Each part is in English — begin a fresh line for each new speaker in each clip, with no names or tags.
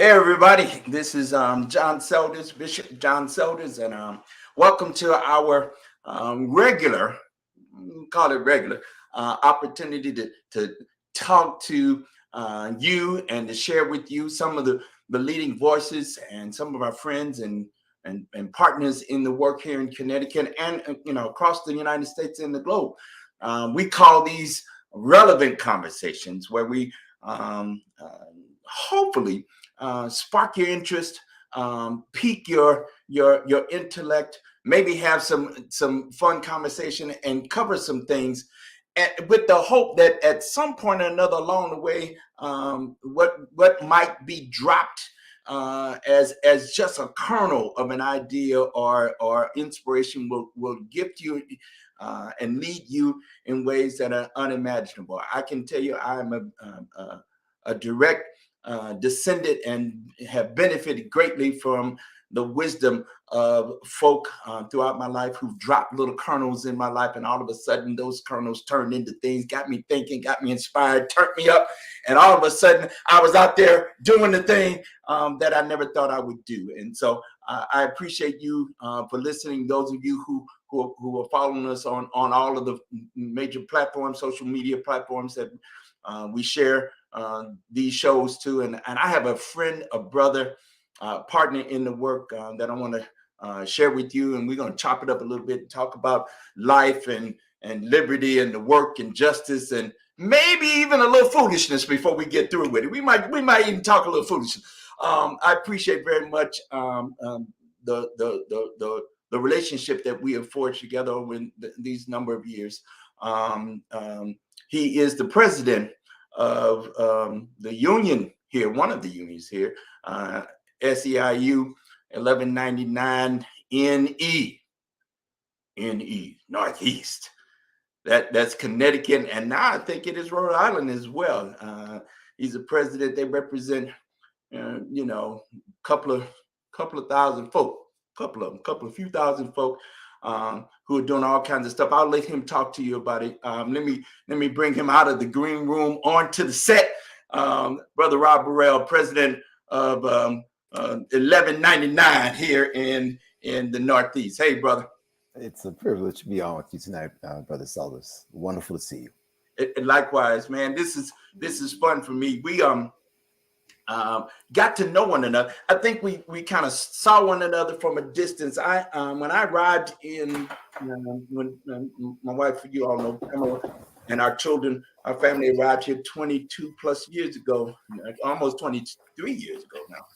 Hey everybody, this is John Selders, Bishop John Selders, and welcome to our regular, call it regular, opportunity to talk to you and to share with you some of the leading voices and some of our friends and partners in the work here in Connecticut and across the United States and the globe. We call these relevant conversations where we hopefully spark your interest, pique your intellect, maybe have some fun conversation and cover some things, with the hope that at some point or another along the way, what might be dropped as just a kernel of an idea or inspiration will gift you and lead you in ways that are unimaginable. I can tell you, I am a direct descended and have benefited greatly from the wisdom of folk throughout my life who've dropped little kernels in my life, and all of a sudden those kernels turned into things, got me thinking, got me inspired, turned me up, and all of a sudden I was out there doing the thing that I never thought I would do. And so I appreciate you for listening. Those of you who are following us on all of the major platforms, social media platforms that we share these shows too, and I have a friend, a brother, partner in the work that I want to share with you, and we're going to chop it up a little bit and talk about life and liberty and the work and justice and maybe even a little foolishness before we get through with it. We might even talk a little foolishness. I appreciate very much the relationship that we have forged together over these number of years. He is the president of the union here, one of the unions here, SEIU 1199 NE Northeast. That's Connecticut, and now I think it is Rhode Island as well. He's a president. They represent, couple of thousand folk, couple of few thousand folk who are doing all kinds of stuff. I'll let him talk to you about it. Let me bring him out of the green room onto the set. Brother Rob Baril, president of 1199 here in the Northeast. Hey, brother.
It's a privilege to be on with you tonight, Brother Selders. Wonderful to see you.
Likewise, man. This is fun for me. We got to know one another. I think we kind of saw one another from a distance. When I arrived in, when my wife, you all know, Pamela, and our children, our family arrived here 22 plus years ago, almost 23 years ago now.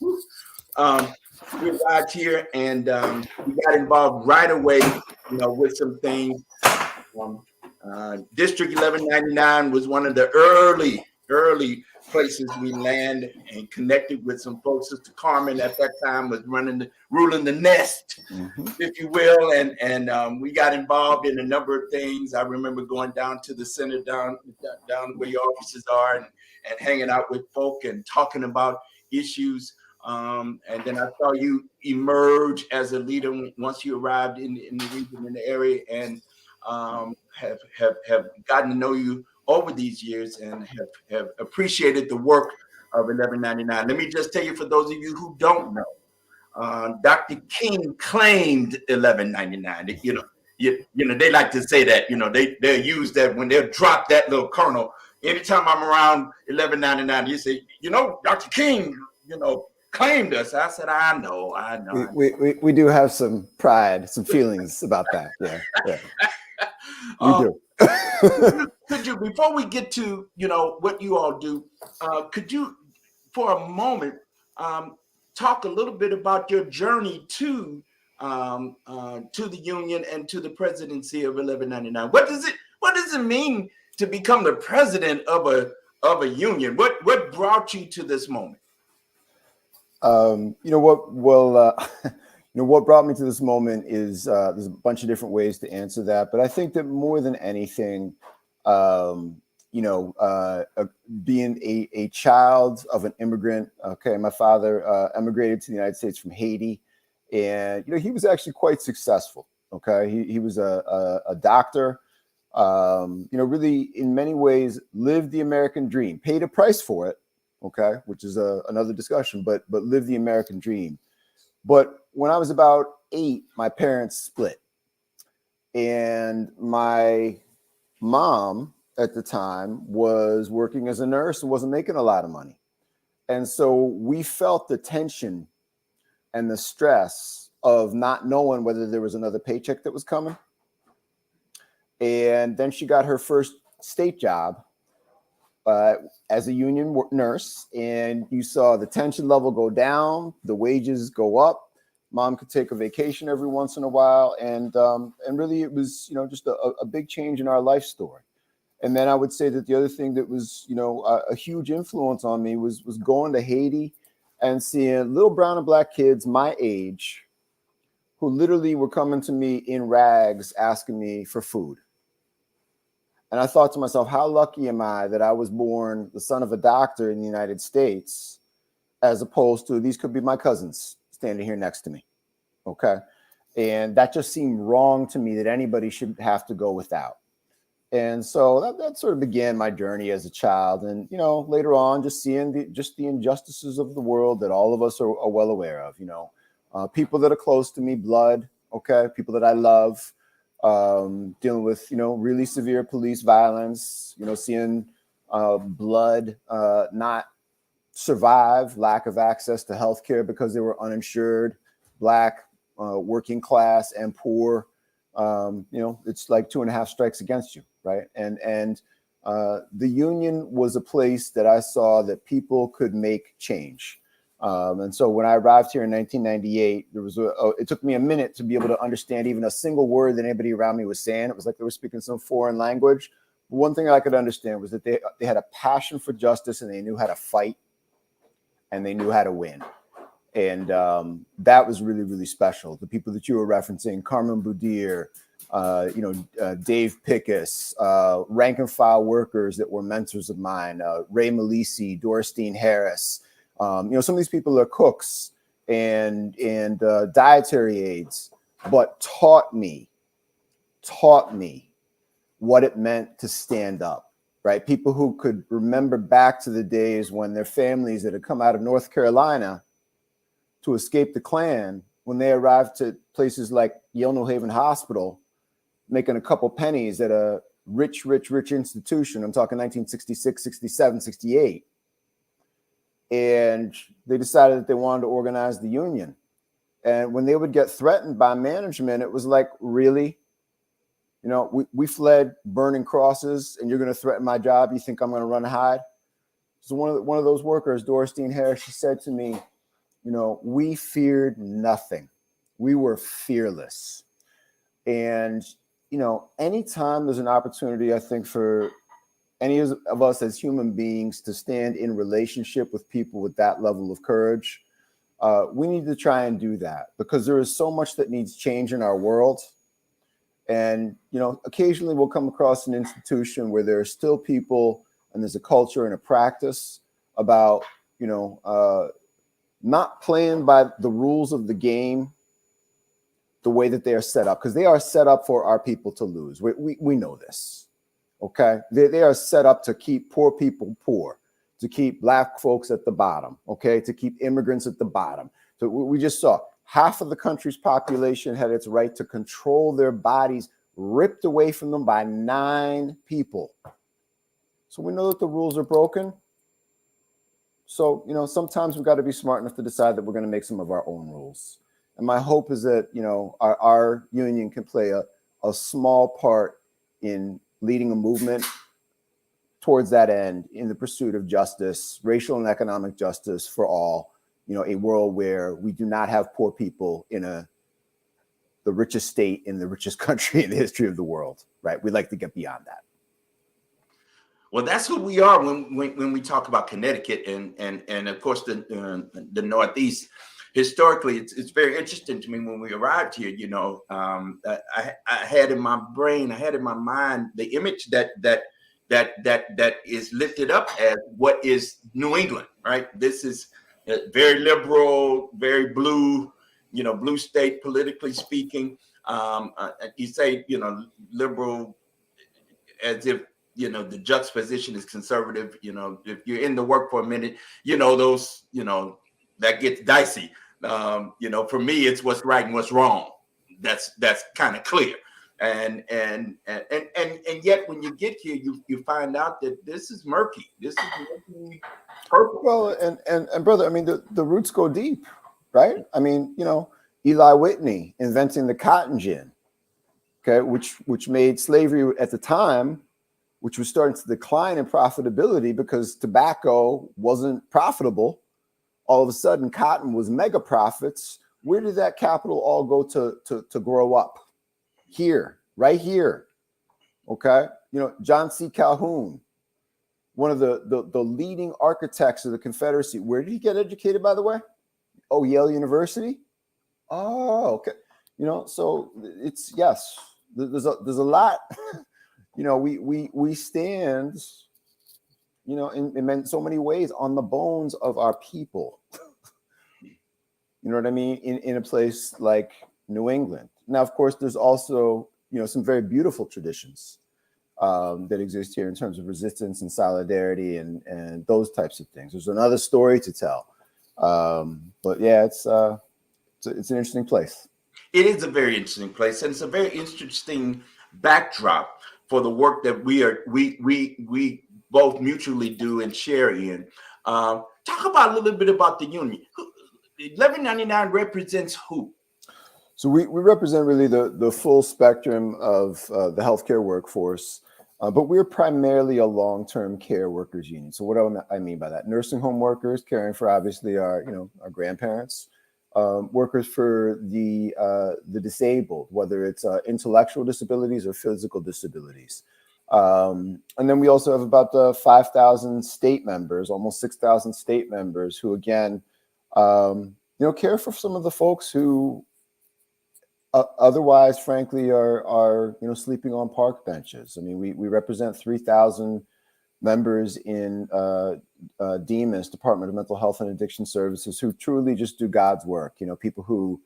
We arrived here and we got involved right away, with some things. District 1199 was one of the early places we land and connected with some folks. Sister Carmen at that time was ruling the nest, if you will, and we got involved in a number of things. I remember going down to the center, down where your offices are, and hanging out with folk and talking about issues. And then I saw you emerge as a leader once you arrived in the region, in the area, and have gotten to know you over these years and have appreciated the work of 1199. Let me just tell you, for those of you who don't know, Dr. King claimed 1199. You know, they like to say that, they'll use that when they'll drop that little kernel. Anytime I'm around 1199, you say, Dr. King, claimed us. I said, I know.
We do have some pride, some feelings about that. Yeah. We do.
Could you, before we get to, what you all do, could you, for a moment, talk a little bit about your journey to the union and to the presidency of 1199? What does it mean to become the president of a union? What brought you to this moment?
What brought me to this moment is there's a bunch of different ways to answer that, but I think that more than anything, being a child of an immigrant. Okay, my father emigrated to the United States from Haiti, and he was actually quite successful. Okay, he was a doctor. Really in many ways lived the American dream, paid a price for it. Okay, which is another discussion, but lived the American dream. But when I was about 8, my parents split, and my mom at the time was working as a nurse and wasn't making a lot of money. And so we felt the tension and the stress of not knowing whether there was another paycheck that was coming. And then she got her first state job as a union nurse, and you saw the tension level go down, the wages go up. Mom could take a vacation every once in a while, and really it was just a big change in our life story. And then I would say that the other thing that was a huge influence on me was going to Haiti and seeing little brown and black kids my age who literally were coming to me in rags asking me for food. And I thought to myself, how lucky am I that I was born the son of a doctor in the United States, as opposed to these could be my cousins standing here next to me. Okay. And that just seemed wrong to me, that anybody should have to go without. And so that sort of began my journey as a child. And, later on, just seeing the injustices of the world that all of us are well aware of, people that are close to me, blood. Okay. People that I love. Dealing with, really severe police violence, seeing blood not survive, lack of access to healthcare because they were uninsured, black, working class, and poor. It's like 2.5 strikes against you, right? And the union was a place that I saw that people could make change. And so when I arrived here in 1998, it took me a minute to be able to understand even a single word that anybody around me was saying. It was like they were speaking some foreign language. But one thing I could understand was that they had a passion for justice, and they knew how to fight, and they knew how to win. And that was really, really special. The people that you were referencing, Carmen Boudier, Dave Pickus, rank and file workers that were mentors of mine, Ray Malisi, Dorstein Harris. Some of these people are cooks and dietary aides, but taught me what it meant to stand up, right? People who could remember back to the days when their families that had come out of North Carolina to escape the Klan, when they arrived to places like Yale New Haven Hospital, making a couple pennies at a rich institution. I'm talking 1966, 67, 68. And they decided that they wanted to organize the union. And when they would get threatened by management, it was like, really? We fled burning crosses, and you're going to threaten my job? You think I'm going to run and hide? So one of those workers, Dorstein Harris, she said to me, we feared nothing. We were fearless. And, anytime there's an opportunity, I think, for any of us as human beings to stand in relationship with people with that level of courage, we need to try and do that, because there is so much that needs change in our world. And, occasionally we'll come across an institution where there are still people and there's a culture and a practice about, not playing by the rules of the game the way that they are set up, because they are set up for our people to lose. We know this, okay? They are set up to keep poor people poor, to keep Black folks at the bottom, okay? To keep immigrants at the bottom. So we just saw half of the country's population had its right to control their bodies ripped away from them by 9 people. So we know that the rules are broken. So, sometimes we've got to be smart enough to decide that we're going to make some of our own rules. And my hope is that, our union can play a small part in leading a movement towards that end, in the pursuit of justice, racial and economic justice for all, a world where we do not have poor people in the richest state in the richest country in the history of the world, right? We'd like to get beyond that.
Well, that's who we are when we talk about Connecticut and of course the Northeast. Historically, it's very interesting to me when we arrived here. I had in my brain, I had in my mind the image that is lifted up as what is New England, right? This is very liberal, very blue, blue state politically speaking. You say liberal as if the juxtaposition is conservative. If you're in the work for a minute, those that gets dicey. For me, it's what's right and what's wrong. That's kind of clear. And yet when you get here, you find out that this is murky. This is murky purple.
Well, and brother, I mean, the roots go deep, right? I mean, Eli Whitney inventing the cotton gin, okay, which made slavery at the time, which was starting to decline in profitability because tobacco wasn't profitable. All of a sudden, cotton was mega profits. Where did that capital all go to grow up? Here, right here. Okay. John C. Calhoun, one of the leading architects of the Confederacy. Where did he get educated, by the way? Oh, Yale University. Oh, okay. So it's, yes, there's a lot. We stand, in so many ways on the bones of our people. You know what I mean? In a place like New England. Now, of course, there's also, some very beautiful traditions that exist here in terms of resistance and solidarity and those types of things. There's another story to tell. But yeah, it's an interesting place.
It is a very interesting place, and it's a very interesting backdrop for the work that we both mutually do and share in. Talk about a little bit about the union. 1199 represents who?
So we represent really the full spectrum of the healthcare workforce, but we're primarily a long-term care workers union. So what do I mean by that? Nursing home workers caring for obviously our grandparents, workers for the disabled, whether it's intellectual disabilities or physical disabilities. And then we also have about 5,000 state members, almost 6,000 state members who, again, care for some of the folks who otherwise, frankly, are sleeping on park benches. I mean, we represent 3,000 members in DMIS, Department of Mental Health and Addiction Services, who truly just do God's work. People who,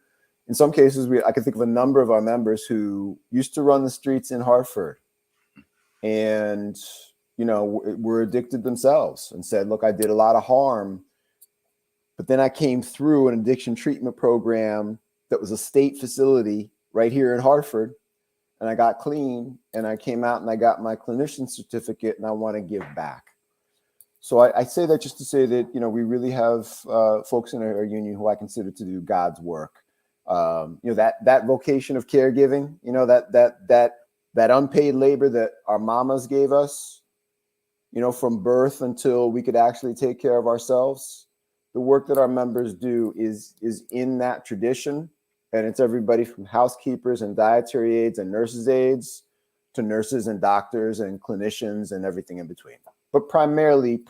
in some cases, I can think of a number of our members who used to run the streets in Hartford and, were addicted themselves and said, look, I did a lot of harm, but then I came through an addiction treatment program that was a state facility right here in Hartford, and I got clean, and I came out and I got my clinician certificate, and I want to give back. So I say that just to say that, we really have folks in our union who I consider to do God's work. That vocation of caregiving, that unpaid labor that our mamas gave us, from birth until we could actually take care of ourselves. The work that our members do is in that tradition. And it's everybody from housekeepers and dietary aides and nurses' aides to nurses and doctors and clinicians and everything in between. But primarily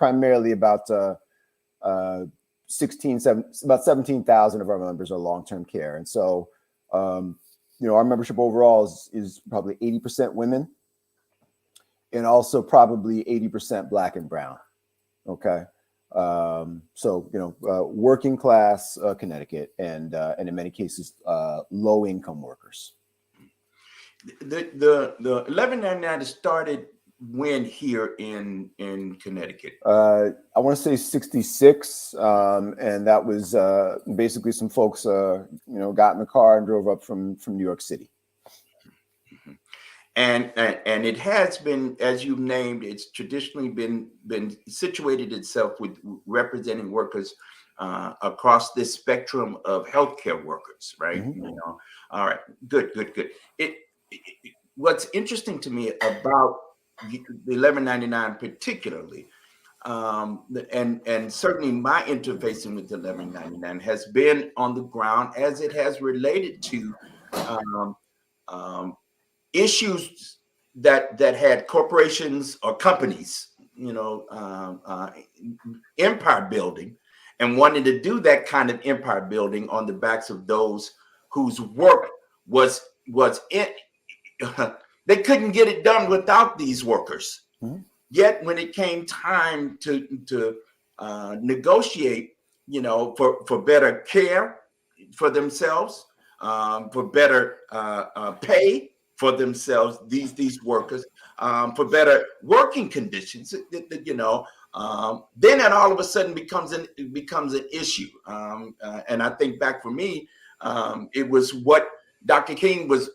about 17,000 of our members are long-term care. And so, our membership overall is probably 80% women and also probably 80% Black and brown. Okay. Working class Connecticut and in many cases, low income workers.
The 1199 started when here in Connecticut?
I want to say 66, and that was basically some folks got in the car and drove up from New York City.
And it has been, as you named, it's traditionally been situated itself with representing workers across this spectrum of healthcare workers, right?
Mm-hmm.
All right, good. What's interesting to me about the 1199 particularly, and certainly my interfacing with the 1199 has been on the ground as it has related to issues that had corporations or companies, empire building, and wanting to do that kind of empire building on the backs of those whose work was in. They couldn't get it done without these workers. Mm-hmm. Yet when it came time to negotiate, for better care for themselves, for better pay for themselves, these workers, for better working conditions, then it all of a sudden becomes an issue. And I think back for me, it was what Dr. King was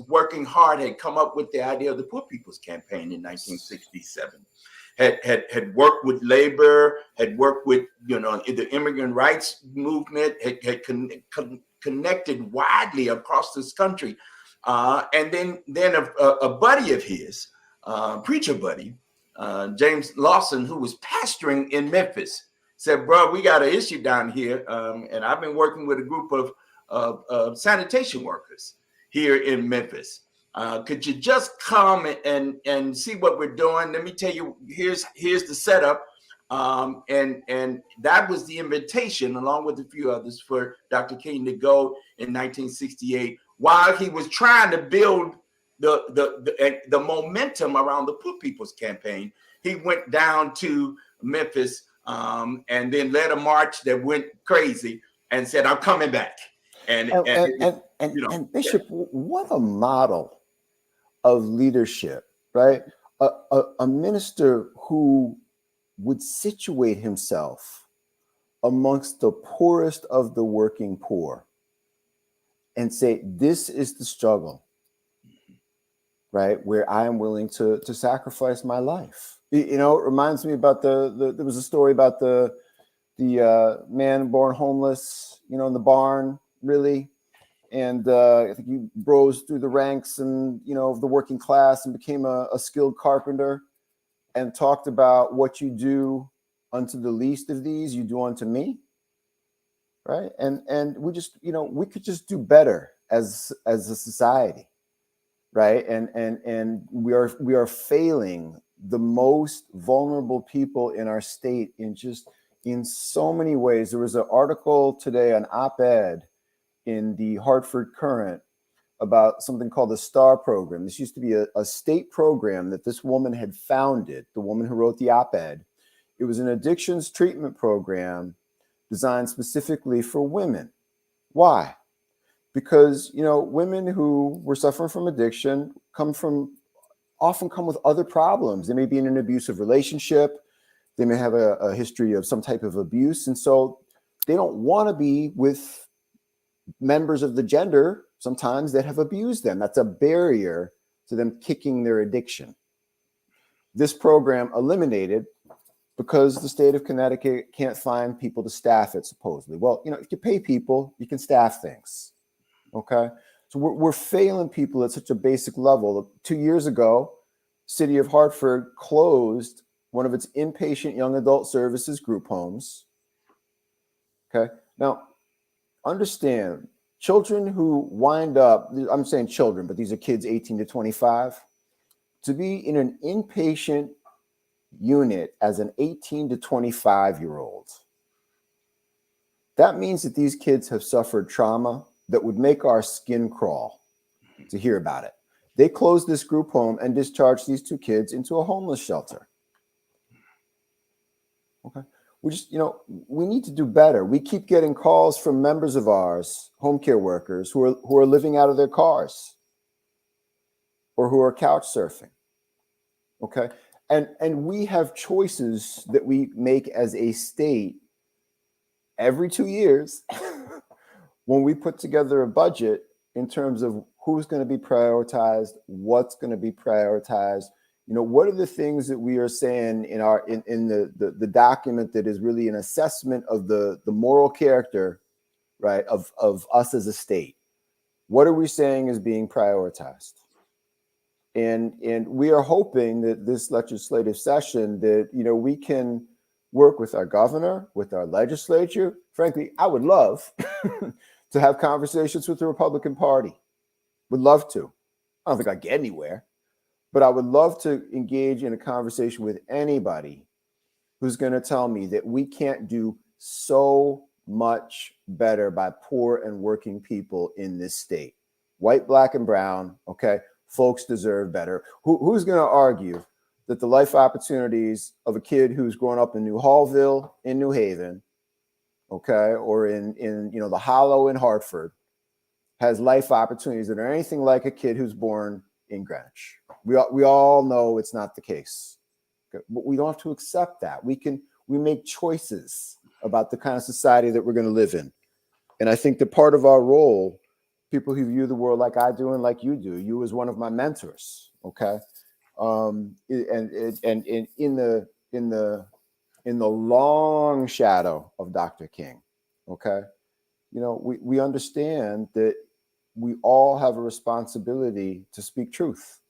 working hard, had come up with the idea of the Poor People's Campaign in 1967. Had worked with labor, had worked with the immigrant rights movement, had connected widely across this country, and then a buddy of his, preacher buddy, James Lawson, who was pastoring in Memphis, said, "Bro, we got an issue down here, and I've been working with a group of sanitation workers here in Memphis. Could you just come and see what we're doing? Let me tell you, here's the setup." And that was the invitation, along with a few others, for Dr. King to go in 1968 while he was trying to build the momentum around the Poor People's Campaign. He went down to Memphis and then led a march that went crazy and said, "I'm coming back." And
Bishop, what a model of leadership, right? A minister who would situate himself amongst the poorest of the working poor and say, "This is the struggle, right? Where I am willing to sacrifice my life." It reminds me about there was a story about the man born homeless, in the barn, really. And I think he rose through the ranks and, of the working class and became a skilled carpenter, and talked about what you do unto the least of these, you do unto me. Right. And we just, we could just do better as a society. Right. And we are failing the most vulnerable people in our state in so many ways. There was an article today, an op-ed in the Hartford Courant about something called the STAR program. This used to be a state program that this woman had founded, the woman who wrote the op-ed. It was an addictions treatment program designed specifically for women. Why? Because, women who were suffering from addiction often come with other problems. They may be in an abusive relationship. They may have a history of some type of abuse. And so they don't want to be with members of the gender sometimes that have abused them. That's a barrier to them kicking their addiction. This program eliminated because the state of Connecticut can't find people to staff it, supposedly. Well, if you pay people, you can staff things. Okay. So we're failing people at such a basic level. 2 years ago, City of Hartford closed one of its inpatient young adult services group homes. Okay. Now, understand, children who wind up, I'm saying children, but these are kids 18 to 25. to be in an inpatient unit as an 18 to 25-year-old, that means that these kids have suffered trauma that would make our skin crawl to hear about it. They closed this group home and discharged these two kids into a homeless shelter. Okay. We need to do better. We keep getting calls from members of ours, home care workers, who are living out of their cars or who are couch surfing. Okay. And we have choices that we make as a state every 2 years when we put together a budget in terms of who's going to be prioritized, what's going to be prioritized. What are the things that we are saying in the document that is really an assessment of the moral character, right, of us as a state? What are we saying is being prioritized? And we are hoping that this legislative session that, we can work with our governor, with our legislature. Frankly, I would love to have conversations with the Republican Party. Would love to. I don't think I get anywhere, but I would love to engage in a conversation with anybody who's going to tell me that we can't do so much better by poor and working people in this state. White, black, and brown, okay? Folks deserve better. Who's going to argue that the life opportunities of a kid who's grown up in New Hallville in New Haven, okay, or in the Hollow in Hartford, has life opportunities that are anything like a kid who's born in Greenwich? We all know it's not the case, okay? But we don't have to accept that. We make choices about the kind of society that we're going to live in. And I think that part of our role, people who view the world like I do and like you do, you as one of my mentors, okay, and in the long shadow of Dr. King, okay, we understand that we all have a responsibility to speak truth.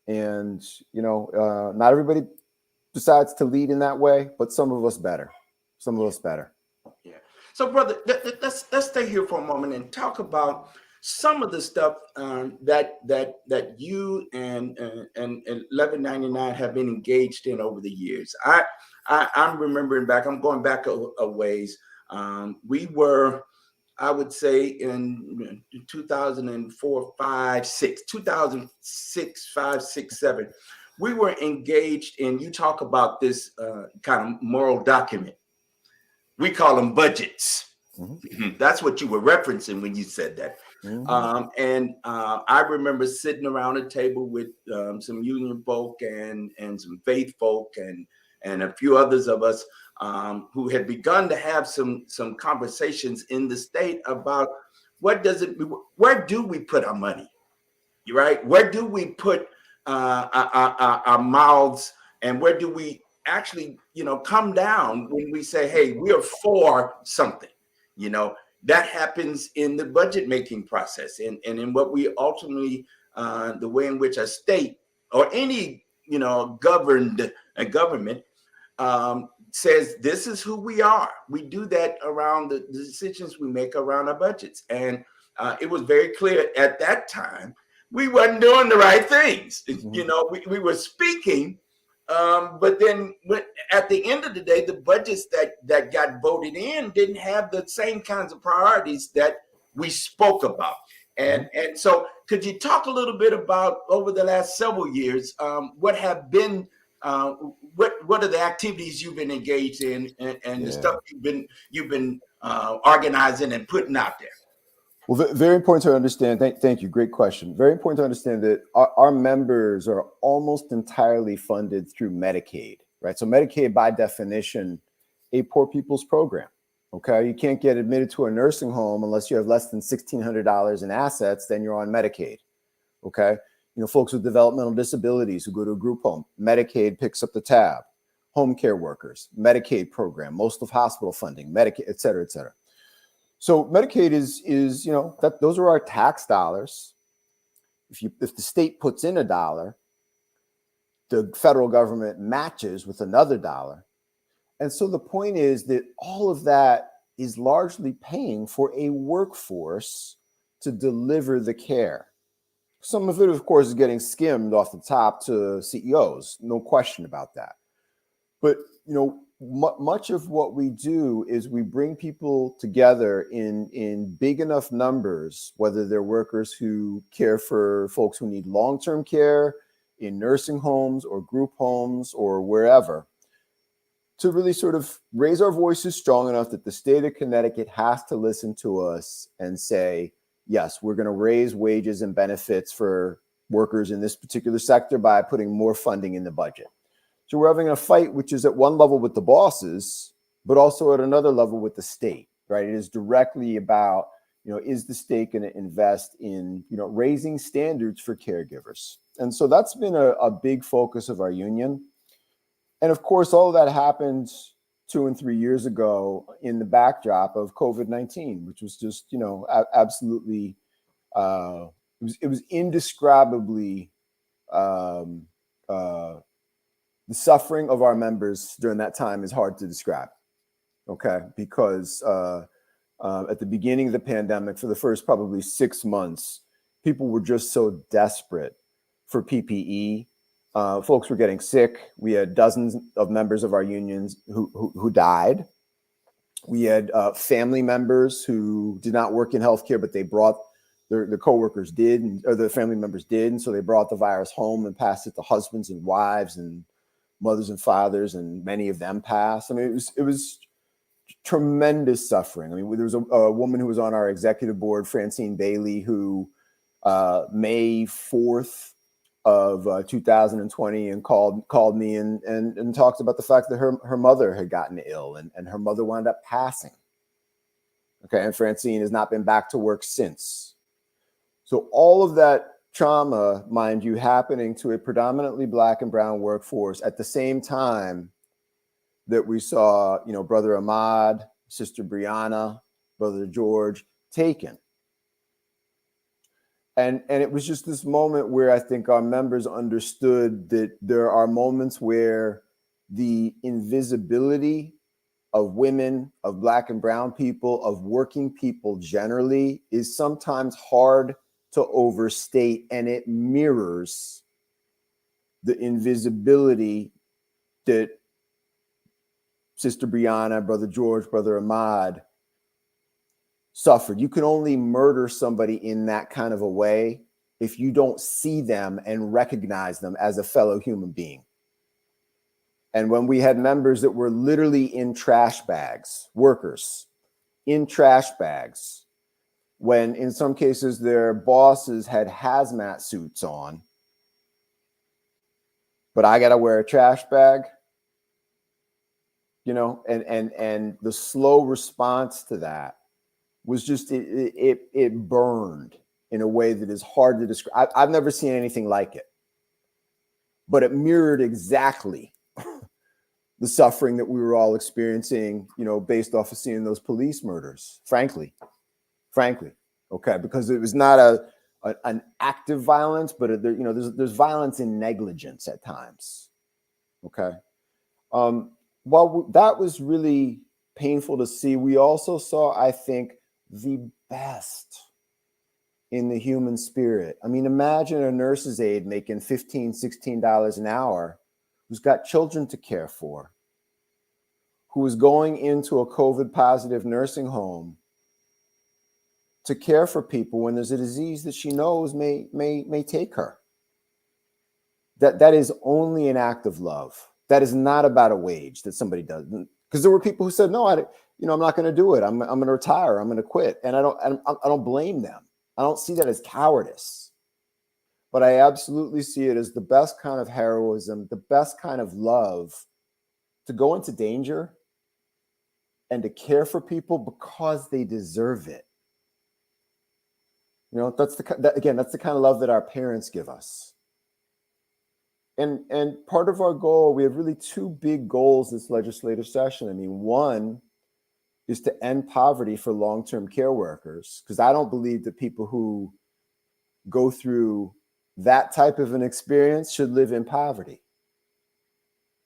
And, not everybody decides to lead in that way, but some of us better.
Yeah. So, brother, let's stay here for a moment and talk about some of the stuff that you and 1199 have been engaged in over the years. I'm remembering back. I'm going back a ways. We were, I would say, in 2004, 5, 6, 2006, 5, 6, 7, we were engaged in, you talk about this kind of moral document. We call them budgets. Mm-hmm. That's what you were referencing when you said that. Mm-hmm. I remember sitting around a table with some union folk and some faith folk and a few others of us who had begun to have some conversations in the state about where do we put our money, right? Where do we put our mouths, and where do we actually, come down when we say, hey, we are for something, that happens in the budget making process and in what we ultimately, the way in which a state or any, government says this is who we are. We do that around the decisions we make around our budgets. And it was very clear at that time, we wasn't doing the right things. Mm-hmm. We were speaking, but then at the end of the day, the budgets that got voted in didn't have the same kinds of priorities that we spoke about. And so could you talk a little bit about, over the last several years, what have been what are the activities you've been engaged in and the stuff you've been organizing and putting out there?
Well, very important to understand. Thank you. Great question. Very important to understand that our members are almost entirely funded through Medicaid, right? So Medicaid, by definition, a poor people's program. Okay, you can't get admitted to a nursing home unless you have less than $1,600 in assets. Then you're on Medicaid. Okay, folks with developmental disabilities who go to a group home, Medicaid picks up the tab. Home care workers, Medicaid program, most of hospital funding, Medicaid, et cetera, et cetera. So Medicaid is that those are our tax dollars. If the state puts in $1, the federal government matches with another $1. And so the point is that all of that is largely paying for a workforce to deliver the care. Some of it, of course, is getting skimmed off the top to CEOs, no question about that. But much of what we do is we bring people together in big enough numbers, whether they're workers who care for folks who need long-term care in nursing homes or group homes or wherever, to really sort of raise our voices strong enough that the state of Connecticut has to listen to us and say, yes, we're going to raise wages and benefits for workers in this particular sector by putting more funding in the budget. So we're having a fight, which is at one level with the bosses, but also at another level with the state, right? It is directly about, is the state going to invest in, raising standards for caregivers? And so that's been a big focus of our union. And of course, all of that happened 2 and 3 years ago in the backdrop of COVID-19, which was just, absolutely, it was indescribably, the suffering of our members during that time is hard to describe. Okay. Because at the beginning of the pandemic, for the first probably 6 months, people were just so desperate for PPE. Folks were getting sick. We had dozens of members of our unions who died. We had family members who did not work in healthcare, but they brought their coworkers did, or the family members did, and so they brought the virus home and passed it to husbands and wives and mothers and fathers, and many of them passed. I mean, it was tremendous suffering. I mean, there was a woman who was on our executive board, Francine Bailey, who May 4th of 2020 and called me and talked about the fact that her mother had gotten ill and her mother wound up passing. Okay, and Francine has not been back to work since. So all of that trauma, mind you, happening to a predominantly Black and brown workforce at the same time that we saw, Brother Ahmad, Sister Brianna, Brother George taken. And it was just this moment where I think our members understood that there are moments where the invisibility of women, of Black and brown people, of working people generally is sometimes hard to overstate, and it mirrors the invisibility that Sister Brianna, Brother George, Brother Ahmad suffered. You can only murder somebody in that kind of a way if you don't see them and recognize them as a fellow human being. And when we had members that were literally in trash bags, workers in trash bags, when in some cases their bosses had hazmat suits on, but I got to wear a trash bag, and the slow response to that was just, it burned in a way that is hard to describe. I've never seen anything like it, but it mirrored exactly the suffering that we were all experiencing, based off of seeing those police murders, frankly, okay, because it was not an active violence, but there's violence in negligence at times, okay. While that was really painful to see, we also saw, I think, the best in the human spirit. I mean, imagine a nurse's aide making $15, $16 an hour, who's got children to care for, who is going into a COVID positive nursing home to care for people when there's a disease that she knows may take her. That is only an act of love. That is not about a wage that somebody does. Because there were people who said, no, I'm not going to do it. I'm going to retire. I'm going to quit. And I don't blame them. I don't see that as cowardice, but I absolutely see it as the best kind of heroism, the best kind of love, to go into danger and to care for people because they deserve it. That's the kind of love that our parents give us. And part of our goal, we have really two big goals this legislative session. I mean, one is to end poverty for long-term care workers, because I don't believe that people who go through that type of an experience should live in poverty.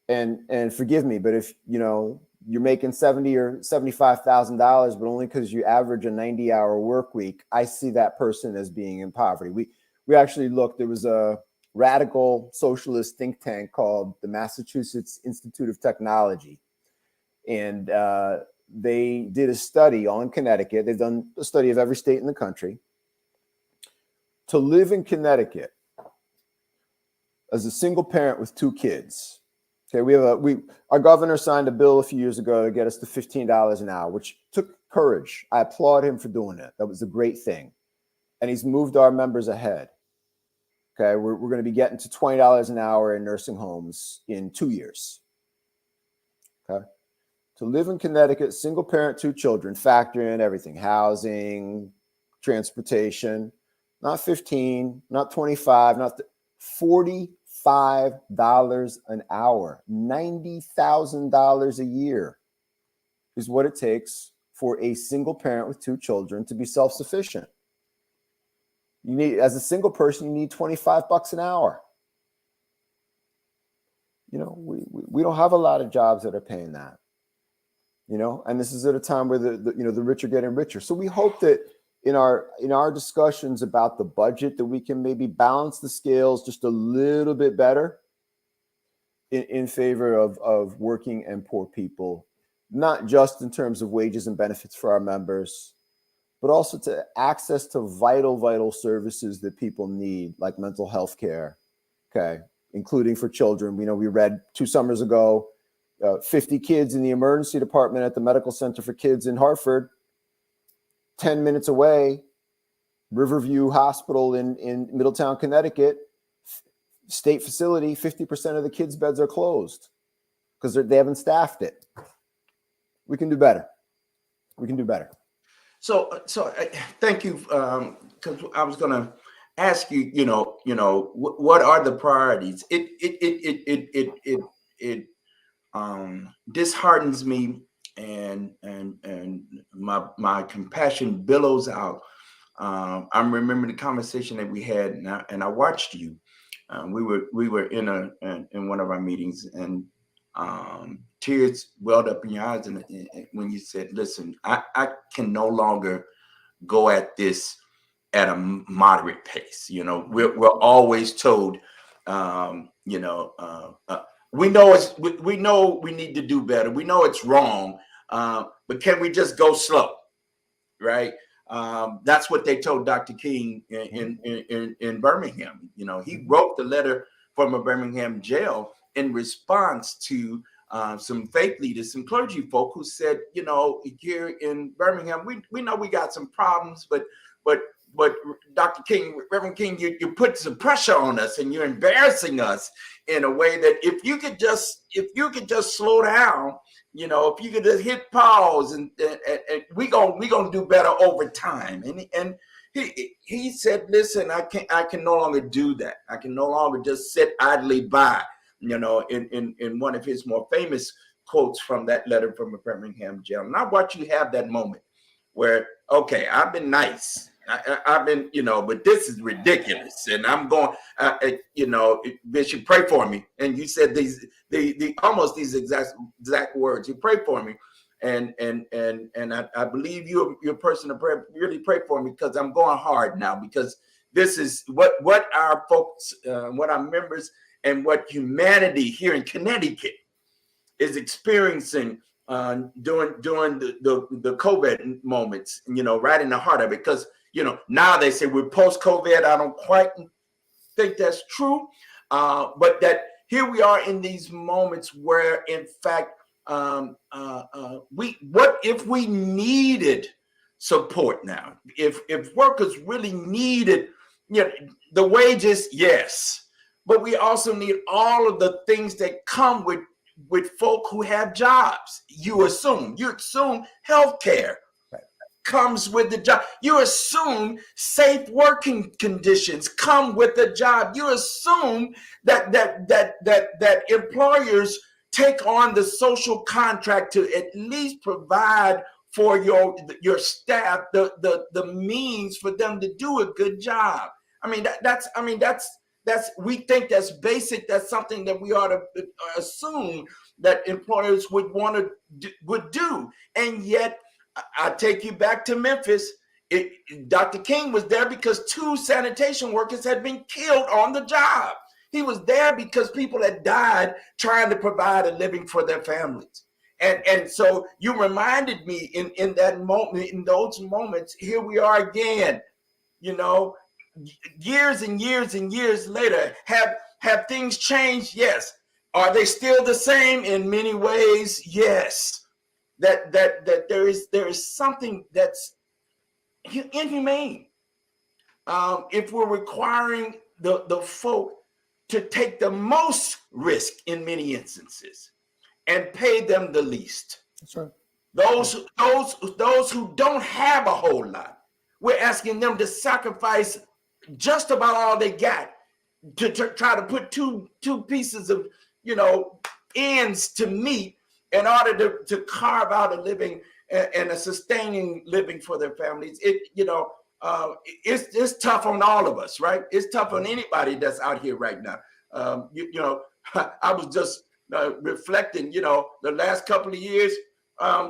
And forgive me, but if you're making $70,000 or $75,000, but only because you average a 90-hour work week, I see that person as being in poverty. we actually looked. There was a radical socialist think tank called the Massachusetts Institute of Technology, and they did a study on Connecticut. They've done a study of every state in the country. To live in Connecticut as a single parent with 2 kids. Okay, our governor signed a bill a few years ago to get us to $15 an hour, which took courage. I applaud him for doing it. That was a great thing. And he's moved our members ahead. Okay, we're going to be getting to $20 an hour in nursing homes in 2 years. Okay, to live in Connecticut, single parent, 2 children, factor in everything, housing, transportation, not 15, not 25, not $45 an hour, $90,000 a year is what it takes for a single parent with 2 children to be self-sufficient. You need, as a single person, you need $25 an hour. You know, we don't have a lot of jobs that are paying that. You know, and this is at a time where the rich are getting richer. So we hope that in our discussions about the budget that we can maybe balance the scales just a little bit better in favor of working and poor people, not just in terms of wages and benefits for our members, but also to access to vital services that people need, like mental health care, okay, including for children. We read 2 summers ago, 50 kids in the emergency department at the Medical Center for Kids in Hartford, 10 minutes away, Riverview Hospital in Middletown, Connecticut, state facility, 50% of the kids' beds are closed because they haven't staffed it. We can do better. We can do better.
So thank you, because I was going to ask you, what are the priorities? It disheartens me, and my compassion billows out. I'm remembering the conversation that we had, and I watched you. We were in one of our meetings, and tears welled up in your eyes, and when you said, "Listen, I can no longer go at this at a moderate pace." We're always told, we know we need to do better. We know it's wrong, but can we just go slow, right? That's what they told Dr. King in Birmingham. He wrote the letter from a Birmingham jail in response to some faith leaders, some clergy folk who said, here in Birmingham, we know we got some problems, but Dr. King, Reverend King, you put some pressure on us, and you're embarrassing us in a way that if you could just slow down, if you could just hit pause, and we gonna do better over time. And he said, listen, I can no longer do that. I can no longer just sit idly by. In one of his more famous quotes from that letter from a Birmingham jail. And I watch you have that moment where, okay, I've been nice. I've been, but this is ridiculous, and I'm going, Bishop, pray for me. And you said almost these exact words. You pray for me, and I believe you're a person to pray. Really pray for me, because I'm going hard now, because this is what our folks, what our members, and what humanity here in Connecticut is experiencing during the COVID moments. Right in the heart of it, because. Now they say we're post-COVID. I don't quite think that's true, but that here we are in these moments where, in fact, what if we needed support now? If workers really needed, the wages, yes, but we also need all of the things that come with folk who have jobs. You assume healthcare comes with the job. You assume safe working conditions come with the job. You assume that employers take on the social contract to at least provide for your staff the means for them to do a good job. That's we think that's basic. That's something that we ought to assume that employers would do, and yet I take you back to Memphis, Dr. King was there because 2 sanitation workers had been killed on the job. He was there because people had died trying to provide a living for their families. And so you reminded me in that moment, in those moments, here we are again, you know, years and years and years later. Have things changed? Yes. Are they still the same in many ways? Yes. That there is something that's inhumane. If we're requiring the folk to take the most risk in many instances and pay them the least.
That's right.
Those who don't have a whole lot, we're asking them to sacrifice just about all they got to try to put two pieces of, ends to meet in order to carve out a living and a sustaining living for their families. It's tough on all of us, right? It's tough on anybody that's out here right now. I was just reflecting, the last couple of years,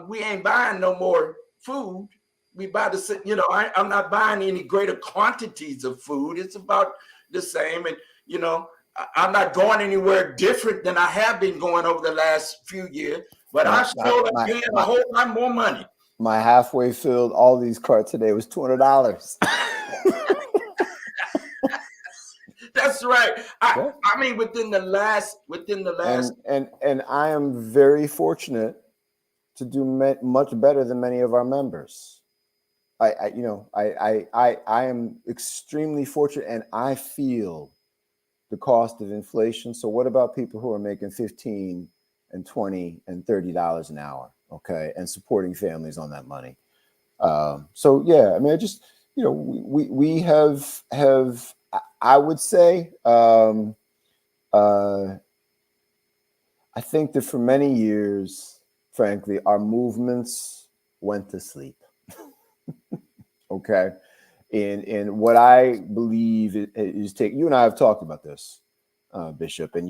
we ain't buying no more food. We buy I'm not buying any greater quantities of food. It's about the same. And, I'm not going anywhere different than I have been going over the last few years, but I still am paying a whole lot more money.
My halfway filled all these carts today was $200.
That's right. I mean, within the last,
and I am very fortunate to do much better than many of our members. I am extremely fortunate, and I feel the cost of inflation. So what about people who are making $15 and $20 and $30 an hour? Okay, and supporting families on that money. So yeah, I mean, I just, we have I would say, I think that for many years, frankly, our movements went to sleep. Okay. And what I believe is you and I have talked about this, Bishop, and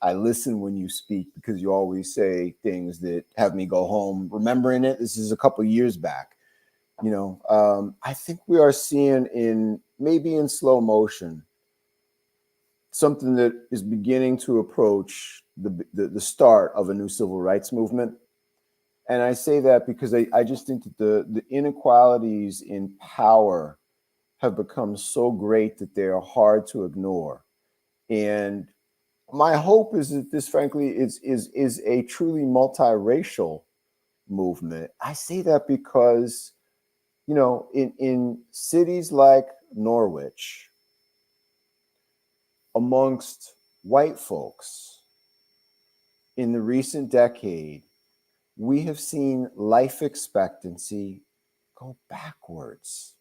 I listen when you speak because you always say things that have me go home remembering it. This is a couple of years back. I think we are seeing maybe in slow motion something that is beginning to approach the start of a new civil rights movement. And I say that because I just think that the inequalities in power have become so great that they are hard to ignore. And my hope is that this, frankly, is a truly multiracial movement. I say that because, in cities like Norwich, amongst white folks in the recent decade, we have seen life expectancy go backwards.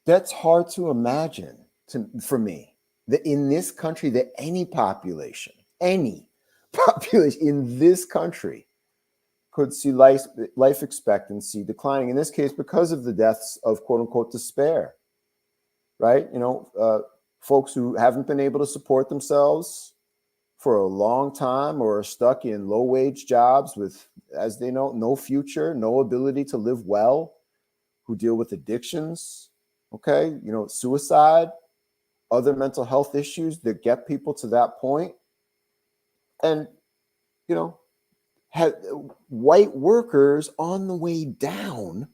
That's hard to imagine for me, that in this country, that any population in this country could see life expectancy declining, in this case, because of the deaths of quote unquote despair, right? Folks who haven't been able to support themselves for a long time or are stuck in low wage jobs with, as they know, no future, no ability to live well, who deal with addictions, okay, suicide, other mental health issues that get people to that point. And, white workers on the way down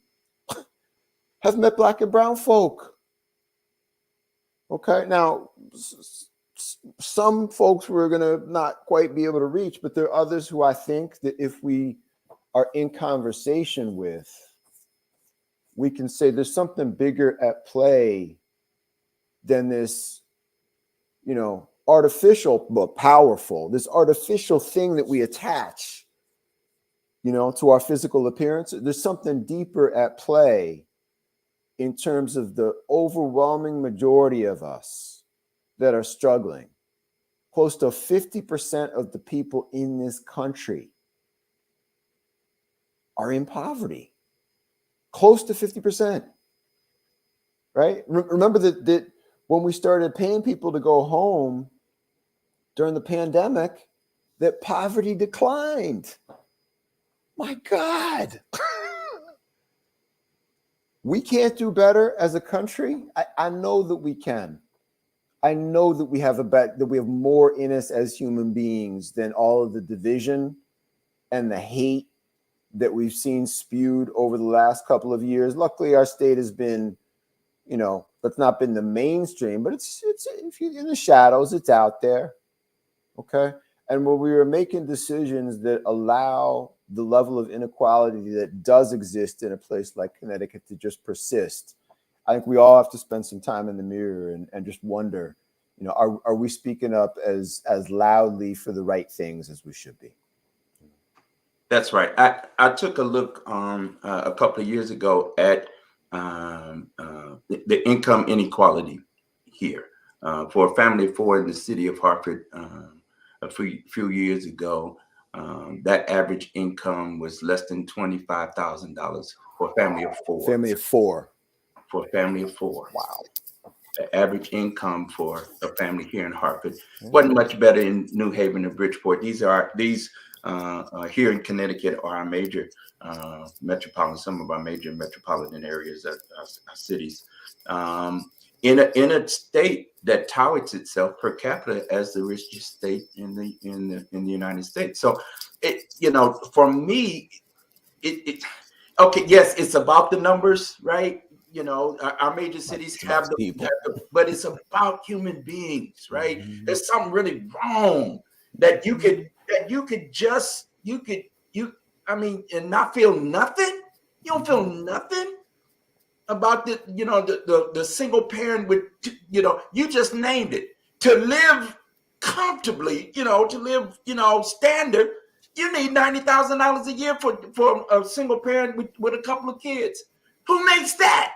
have met Black and brown folk. Okay, now some folks we're going to not quite be able to reach, but there are others who I think that if we are in conversation with, we can say there's something bigger at play than this, artificial, but powerful, this artificial thing that we attach, to our physical appearance. There's something deeper at play in terms of the overwhelming majority of us that are struggling. Close to 50% of the people in this country are in poverty. Close to 50%. Right? Remember that when we started paying people to go home during the pandemic, that poverty declined. My God. We can't do better as a country. I know that we can. I know that we have that we have more in us as human beings than all of the division and the hate that we've seen spewed over the last couple of years. Luckily, our state has been, that's not been the mainstream, but it's if you in the shadows, it's out there. Okay. And when we are making decisions that allow the level of inequality that does exist in a place like Connecticut to just persist, I think we all have to spend some time in the mirror and just wonder, are we speaking up as loudly for the right things as we should be?
That's right. I took a look a couple of years ago at the income inequality here for a family of four in the city of Hartford a few years ago. That average income was less than $25,000 for a family of four.
Family of four.
For a family of four.
Wow.
The average income for a family here in Hartford wasn't much better in New Haven and Bridgeport. These here in Connecticut are our major some of our major metropolitan areas, our cities. In a state that touts itself per capita as the richest state in the United States. So for me, okay, yes, it's about the numbers, right? Our major cities have
people,
but it's about human beings, right? Mm-hmm. There's something really wrong that you could and not feel nothing. You don't feel nothing about the single parent with, you just named it, to live comfortably, to live, standard. You need $90,000 a year for a single parent with a couple of kids. Who makes that?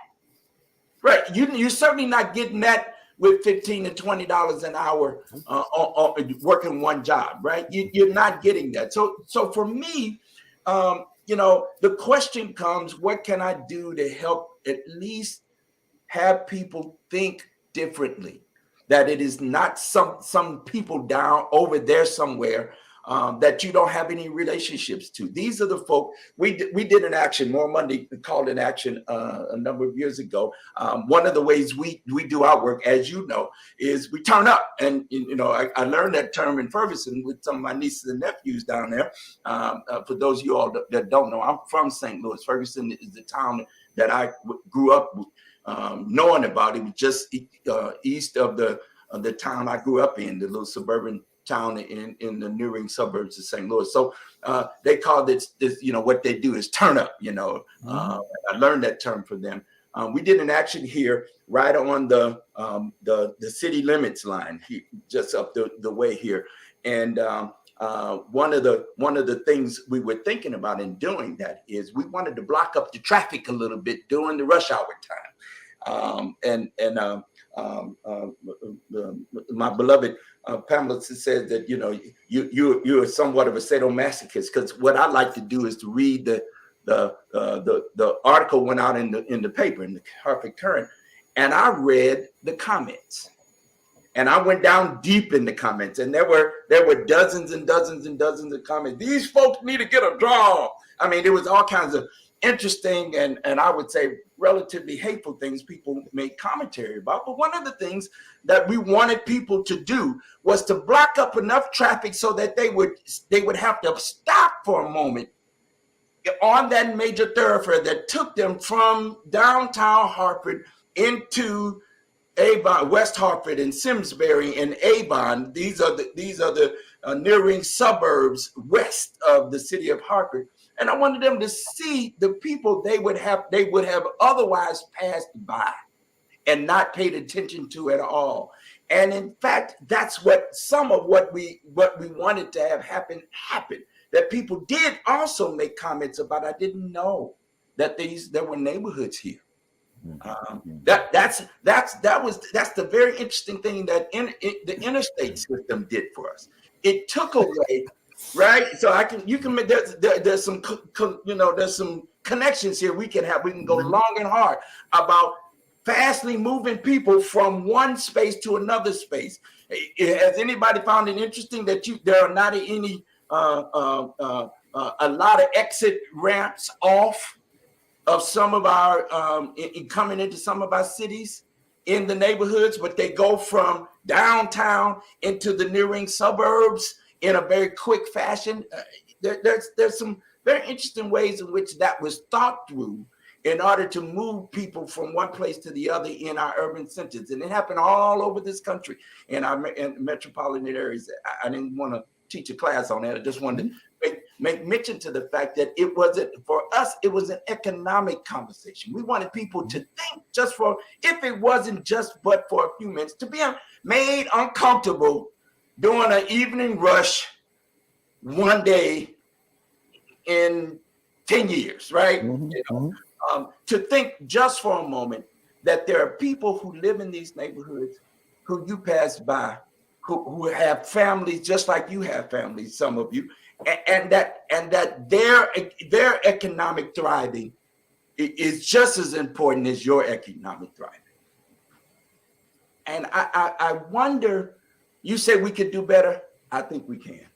Right. You're certainly not getting that with $15 to $20 an hour working one job, right? You're not getting that. So for me, the question comes, what can I do to help at least have people think differently? That it is not some people down over there somewhere that you don't have any relationships to. These are the folk. We did an action, More Monday called an action a number of years ago. One of the ways we do our work, as you know, is we turn up. And I learned that term in Ferguson with some of my nieces and nephews down there. For those of you all that don't know, I'm from St. Louis. Ferguson is the town that I grew up knowing about. It was just east of the town I grew up in, the little suburban town in the neighboring suburbs of St. Louis. So they call this, what they do is turn up, I learned that term from them. We did an action here right on the city limits line, just up the way here. And one of the things we were thinking about in doing that is we wanted to block up the traffic a little bit during the rush hour time. My beloved Pamela says that you are somewhat of a sadomasochist, because what I like to do is to read the article went out in the paper, in the Hartford Current, and I read the comments, and I went down deep in the comments, and there were dozens and dozens and dozens of comments. These folks need to get a job. I mean, there was all kinds of interesting and I would say relatively hateful things people made commentary about. But one of the things that we wanted people to do was to block up enough traffic so that they would have to stop for a moment on that major thoroughfare that took them from downtown Hartford into Avon, West Hartford and Simsbury and Avon. These are the nearing suburbs west of the city of Hartford. And I wanted them to see the people they would have otherwise passed by and not paid attention to at all. And in fact, that's what some of what we wanted to have happen happened. That people did also make comments about. I didn't know that there were neighborhoods here. That's the very interesting thing that the interstate system did for us. It took away. Right, so there's some there's some connections here we can go long and hard about fastly moving people from one space to another space. Has anybody found it interesting that there are not any a lot of exit ramps off of some of our coming into some of our cities in the neighborhoods, but they go from downtown into the nearing suburbs in a very quick fashion. There's some very interesting ways in which that was thought through in order to move people from one place to the other in our urban centers. And it happened all over this country in our metropolitan areas. I didn't want to teach a class on that. I just wanted to make mention to the fact that it wasn't, for us, it was an economic conversation. We wanted people to think just for, if it wasn't just but for a few minutes, to be made uncomfortable during an evening rush one day in 10 years, right? To think just for a moment that there are people who live in these neighborhoods who you pass by, who have families just like you have families, some of you, and that their economic thriving is just as important as your economic thriving. And I wonder, you say we could do better. I think we can.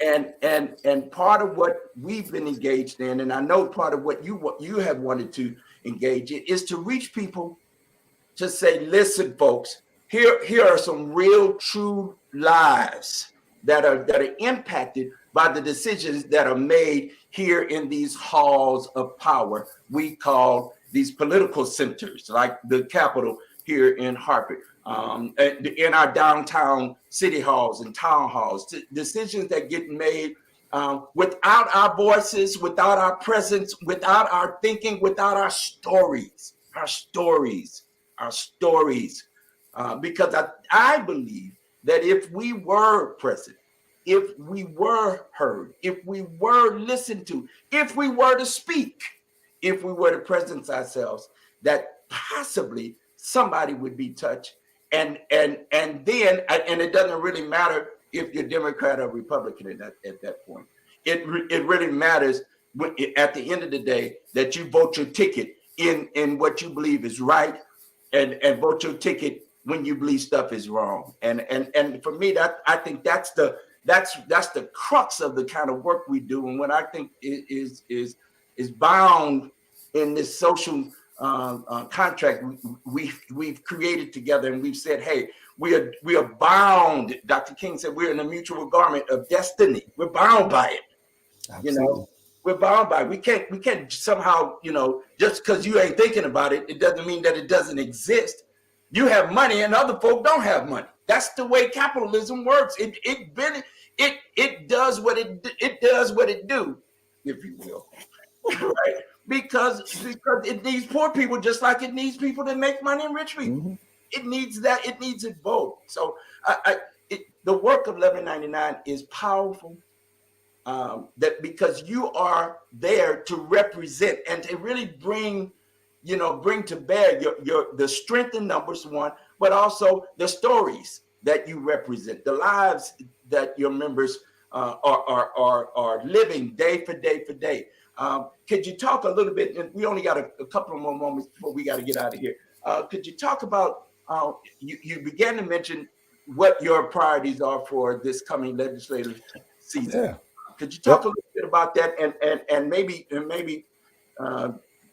And part of what we've been engaged in, and I know part of what you have wanted to engage in, is to reach people to say, listen, folks, here are some real, true lives that are impacted by the decisions that are made here in these halls of power we call these political centers, like the Capitol here in Hartford, in our downtown city halls and town halls, decisions that get made without our voices, without our presence, without our thinking, without our stories. Because I believe that if we were present, if we were heard, if we were listened to, if we were to speak, if we were to presence ourselves, that possibly somebody would be touched. And then it doesn't really matter if you're Democrat or Republican at that point. It really matters at the end of the day that you vote your ticket in what you believe is right, and vote your ticket when you believe stuff is wrong. And for me, that I think that's the crux of the kind of work we do, and what I think is bound in this social contract we've created together, and we've said, hey, we are bound. Dr. King said we're in a mutual garment of destiny. We're bound by it.
Absolutely.
We're bound by it. We can't somehow, just because you ain't thinking about it, it doesn't mean that it doesn't exist. You have money and other folk don't have money. That's the way capitalism works. It does what it does what it do, if you will, right? Because it needs poor people just like it needs people that make money and rich people. It needs that. It needs it both. So the work of 1199 is powerful. That because you are there to represent and to really bring to bear the strength in numbers, one, but also the stories that you represent, the lives that your members are living day for day for day. Could you talk a little bit, and we only got a couple of more moments before we got to get out of here. Could you talk about, you began to mention what your priorities are for this coming legislative season.
Yeah.
Could you talk a little bit about that, and maybe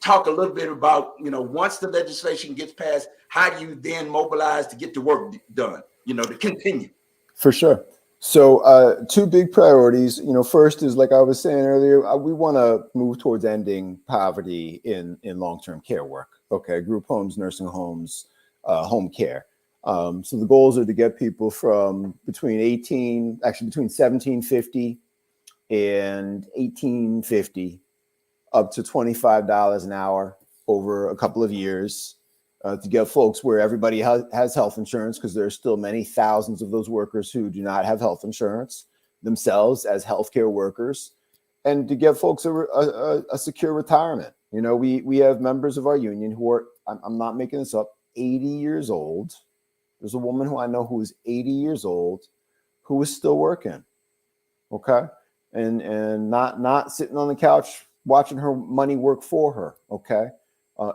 talk a little bit about, once the legislation gets passed, how do you then mobilize to get the work done, to continue?
For sure. So two big priorities. First is, like I was saying earlier, we want to move towards ending poverty in long-term care work. Okay, group homes, nursing homes, home care. So the goals are to get people from between 1750 and 1850 up to $25 an hour over a couple of years, to get folks where everybody has health insurance, because there are still many thousands of those workers who do not have health insurance themselves as healthcare workers, and to get folks a secure retirement. We have members of our union who are, I'm not making this up, 80 years old. There's a woman who I know who is 80 years old who is still working. Okay. And not sitting on the couch watching her money work for her. Okay.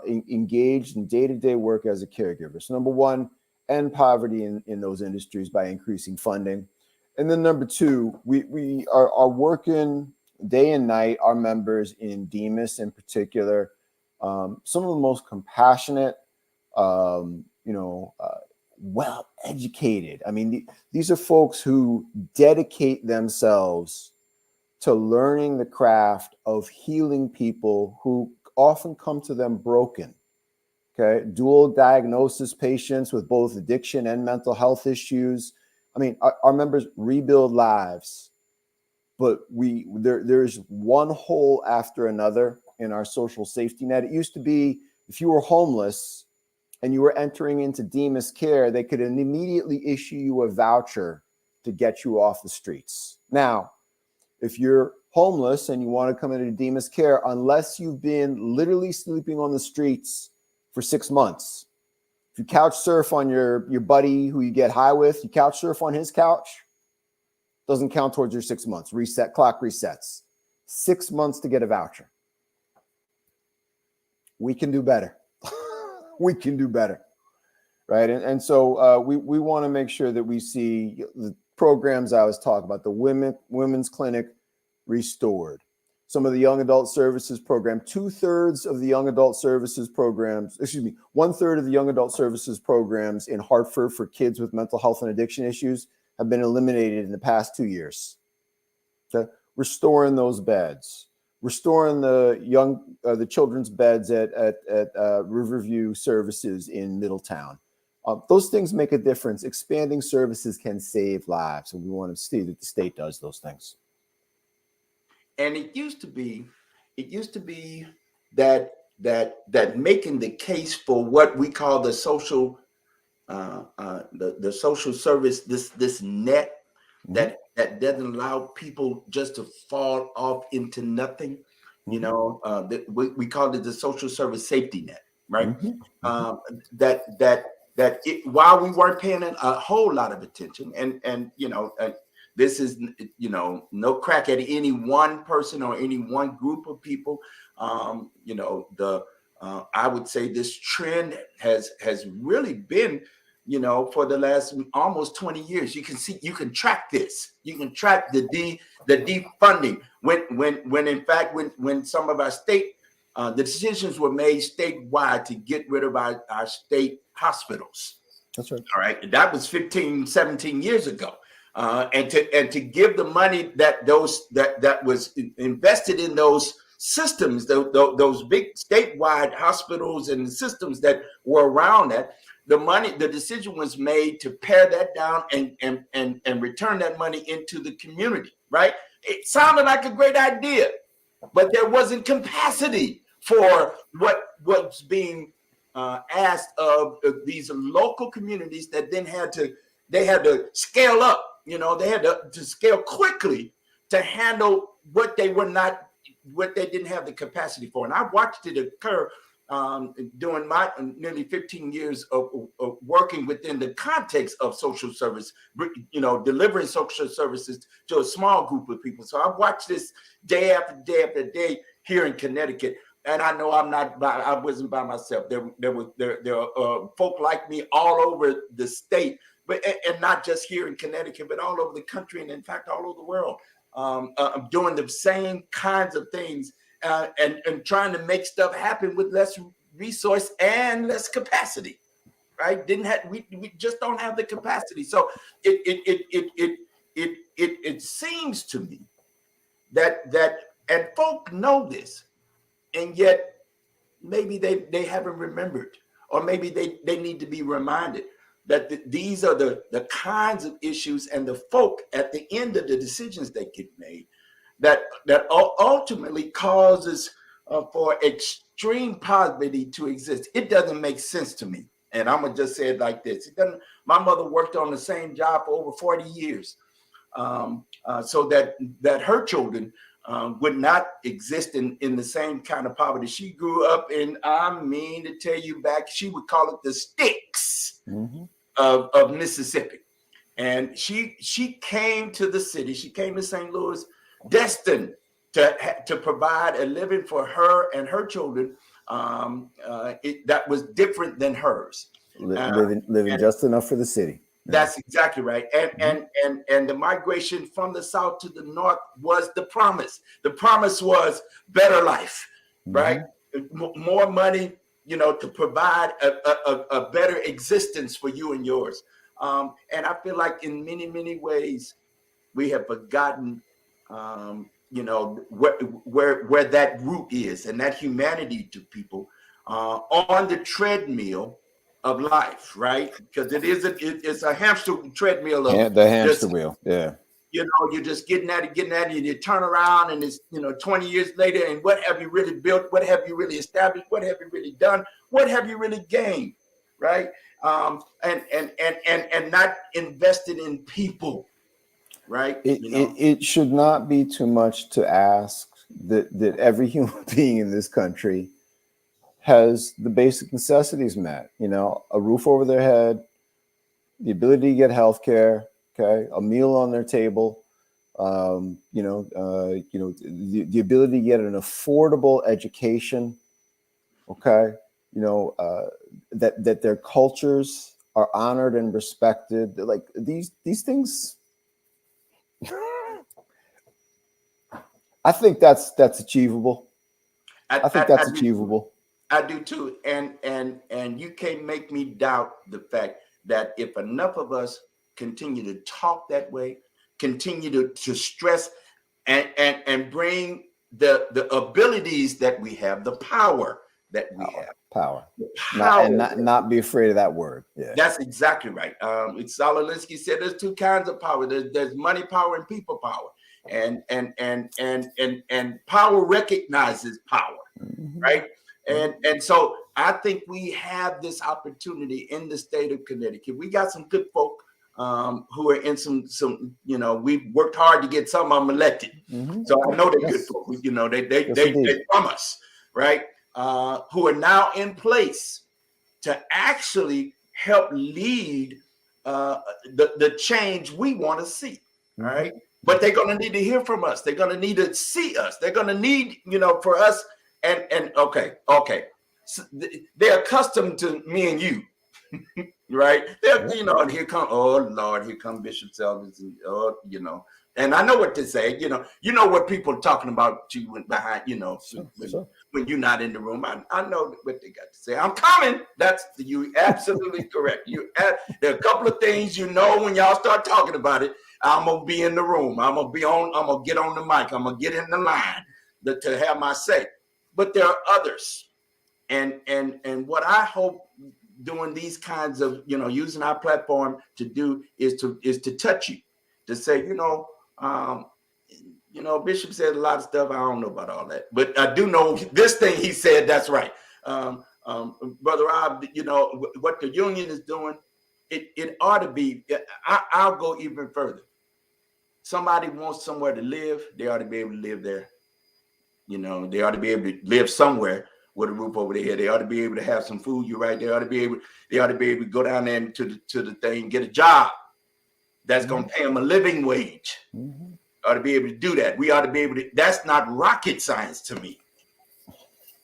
Engaged in day-to-day work as a caregiver. So number one, end poverty in those industries by increasing funding. And then number two, we are working day and night, our members in Demas in particular, some of the most compassionate, well educated. I mean, these are folks who dedicate themselves to learning the craft of healing people who often come to them broken. Okay, dual diagnosis patients with both addiction and mental health issues. I mean, our members rebuild lives, but there's one hole after another in our social safety net. It used to be if you were homeless and you were entering into Demas care, they could immediately issue you a voucher to get you off the streets. Now, if you're homeless and you want to come into Demas care, unless you've been literally sleeping on the streets for 6 months, if you couch surf on your buddy who you get high with, you couch surf on his couch, doesn't count towards your 6 months. Reset, clock resets. 6 months to get a voucher. We can do better. We can do better, right? And so we want to make sure that we see the programs I was talking about, the women's clinic restored. Some of the young adult services program, 2/3 of the young adult services programs, 1/3 of the young adult services programs in Hartford for kids with mental health and addiction issues have been eliminated in the past 2 years. Okay? Restoring those beds, restoring the children's beds at Riverview Services in Middletown. Those things make a difference. Expanding services can save lives, and we want to see that the state does those things.
And it used to be that making the case for what we call the social the social service, this net that doesn't allow people just to fall off into nothing. You know, we call it the social service safety net, right? While we weren't paying a whole lot of attention, and this is no crack at any one person or any one group of people. I would say this trend has really been, for the last almost 20 years. You can track this. You can track the defunding when in fact when some of our state the decisions were made statewide to get rid of our state hospitals.
That's right.
All right. That was 15, 17 years ago. And to give the money that was invested in those systems, those big statewide hospitals and the systems that were around that, the decision was made to pare that down and return that money into the community, right? It sounded like a great idea, but there wasn't capacity for what was being asked of these local communities that then had to scale up. They had to scale quickly to handle what they didn't have the capacity for. And I watched it occur during my nearly 15 years of working within the context of social service, delivering social services to a small group of people. So I watched this day after day after day here in Connecticut. And I know I wasn't by myself. There were folk like me all over the state, and not just here in Connecticut, but all over the country, and in fact, all over the world, doing the same kinds of things and trying to make stuff happen with less resource and less capacity. Right? We just don't have the capacity. So it seems to me that and folk know this. And yet maybe they haven't remembered, or maybe they need to be reminded that these are the kinds of issues and the folk at the end of the decisions that get made that ultimately causes for extreme poverty to exist. It doesn't make sense to me. And I'm going to just say it like this. My mother worked on the same job for over 40 years so that her children would not exist in the same kind of poverty. She grew up in, I mean to tell you back, she would call it the sticks of Mississippi. And she came to the city, she came to St. Louis, destined to provide a living for her and her children that was different than hers.
Living just enough for the city.
That's exactly right. And the migration from the south to the north was the promise. The promise was better life, right? More money, to provide a better existence for you and yours. And I feel like in many, many ways, we have forgotten, where that root is and that humanity to people on the treadmill of life, right? Because it's a hamster treadmill of
The hamster
just,
wheel. Yeah.
you're just getting at it, and you turn around and it's, 20 years later, and what have you really built? What have you really established? What have you really done? What have you really gained? Right? And not invested in people, right?
It should not be too much to ask that every human being in this country has the basic necessities met. A roof over their head, the ability to get health care, okay, a meal on their table, the ability to get an affordable education, okay, that their cultures are honored and respected. Like these things, I think that's achievable. I think that's achievable.
I do too, and you can't make me doubt the fact that if enough of us continue to talk that way, continue to stress and bring the abilities that we have, the power that we have,
power,
power,
not be afraid of that word. Yeah,
that's exactly right. Sololinsky said there's two kinds of power. There's money power and people power, and power recognizes power, right? And so I think we have this opportunity in the state of Connecticut. We got some good folk who are in some we've worked hard to get some of them elected. So I know they're good folk. They from us, right? Who are now in place to actually help lead the change we want to see. All right. But they're going to need to hear from us. They're going to need to see us. They're going to need, for us. And okay. So they're accustomed to me and you, right? They're, and here come, oh Lord, here come Bishop Selvins, and I know what to say. What people are talking about you went behind, when you're not in the room. I know what they got to say. I'm coming. That's you absolutely correct. There are a couple of things when y'all start talking about it. I'm gonna be in the room. I'm gonna get on the mic. I'm gonna get in the line to have my say. But there are others, and what I hope doing these kinds of using our platform to do is to touch you, to say Bishop said a lot of stuff. I don't know about all that, but I do know this thing he said. That's right, Brother Rob. What the union is doing. It ought to be. I'll go even further. Somebody wants somewhere to live. They ought to be able to live there. They ought to be able to live somewhere with a roof over their head. They ought to be able to have some food. You're right. They ought to be able to go down there to the thing, get a job that's going to pay them a living wage. Ought to be able to do that. We ought to be able to. That's not rocket science to me.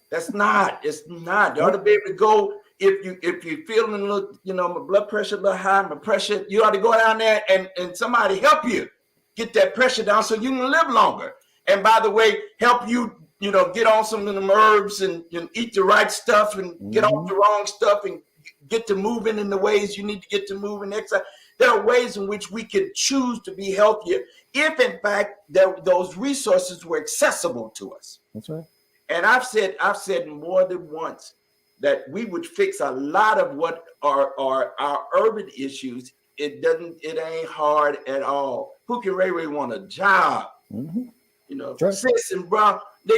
That's not. It's not. You ought to be able to go if you're feeling a little, my blood pressure a little high, my pressure. You ought to go down there and somebody help you get that pressure down so you can live longer. And by the way, help you, get on some of them herbs and eat the right stuff and get off the wrong stuff and get to moving in the ways you need to get to moving. Exercise. There are ways in which we can choose to be healthier if, in fact, those resources were accessible to us.
That's right.
And I've said more than once that we would fix a lot of what are our urban issues. It ain't hard at all. Pookie Ray want a job.
Right.
Sis and bro, they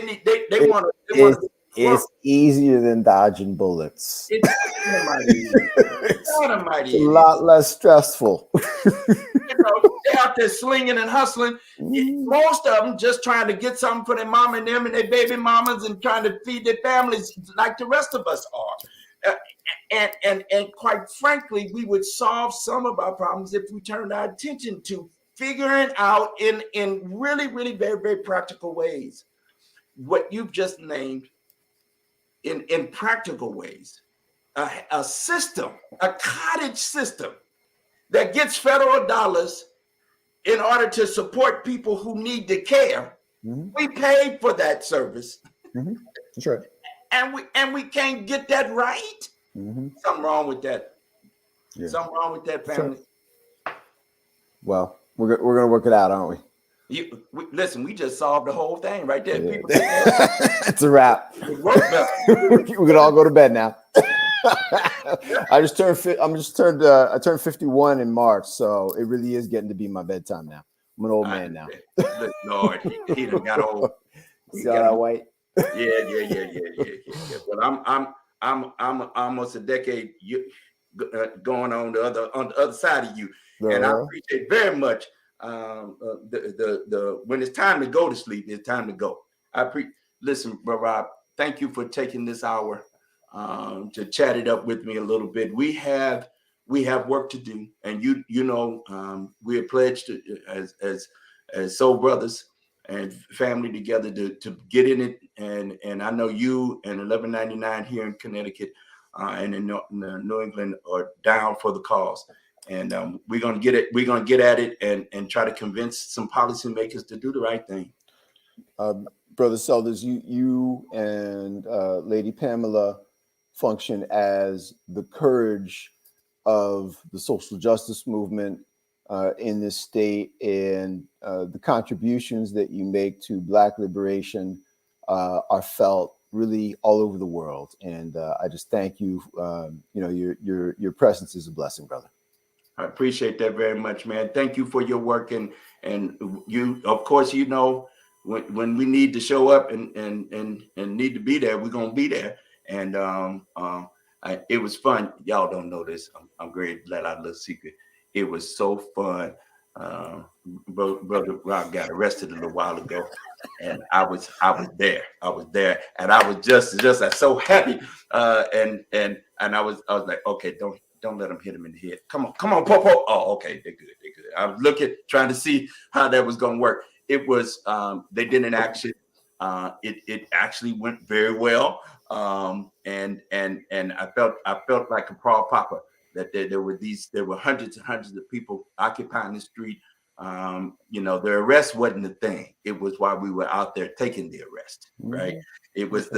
want
to. It's easier than dodging bullets.
It's
a lot less stressful.
They're out there slinging and hustling. Most of them just trying to get something for their mom and them and their baby mamas and trying to feed their families like the rest of us are. And quite frankly, we would solve some of our problems if we turned our attention to figuring out in really, really very, very practical ways what you've just named in practical ways, a system, a cottage system that gets federal dollars in order to support people who need the care. We paid for that service.
That's right.
And we can't get that right. Something wrong with that. Yeah. Something wrong with that, family.
Right. Well, we're gonna work it out, aren't we?
Listen, we just solved the whole thing right there.
Yeah.
People
it's a wrap. We can all go to bed now. I turned 51 in March, so it really is getting to be my bedtime now. I'm an old man now.
Lord, he done got old.
See all that white?
Yeah. Well, I'm almost a decade going on the other side of you, and I appreciate very much the when it's time to go to sleep, it's time to go. Listen, Bro Rob, thank you for taking this hour to chat it up with me a little bit. We have work to do, and you know we are pledged to, as soul brothers and family together to get in it, and I know you and 1199 here in Connecticut and in New England are down for the cause, and we're gonna get it. We're gonna get at it and try to convince some policymakers to do the right thing.
Brother Selders, you and Lady Pamela function as the courage of the social justice movement in this state, and the contributions that you make to Black liberation are felt really all over the world. And I just thank you. Your presence is a blessing, brother.
I appreciate that very much, man. Thank you for your work, and you, of course, you know, when we need to show up and need to be there, we're gonna be there. And it was fun. Y'all don't know this. I'm great to let out a little secret. It was so fun. Brother Rob got arrested a little while ago, and I was there. And I was just so happy. And I was like, okay, don't let him hit him in the head. Come on, Popo. Oh, okay, they're good. I was trying to see how that was gonna work. It was they didn't actually. It actually went very well. And I felt like a proud papa that there were hundreds and hundreds of people occupying the street. The arrest wasn't the thing. It was why we were out there taking the arrest, right? It was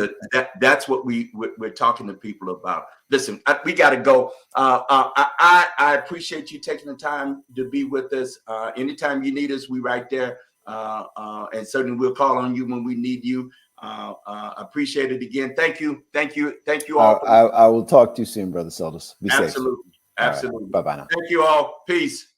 that's what we're talking to people about. Listen, we got to go. I appreciate you taking the time to be with us. Anytime you need us, we right there. And certainly we'll call on you when we need you. Appreciate it again. Thank you all.
I will talk to you soon, Brother Selders. Be safe.
Absolutely.
Right. Bye-bye now.
Thank you all. Peace.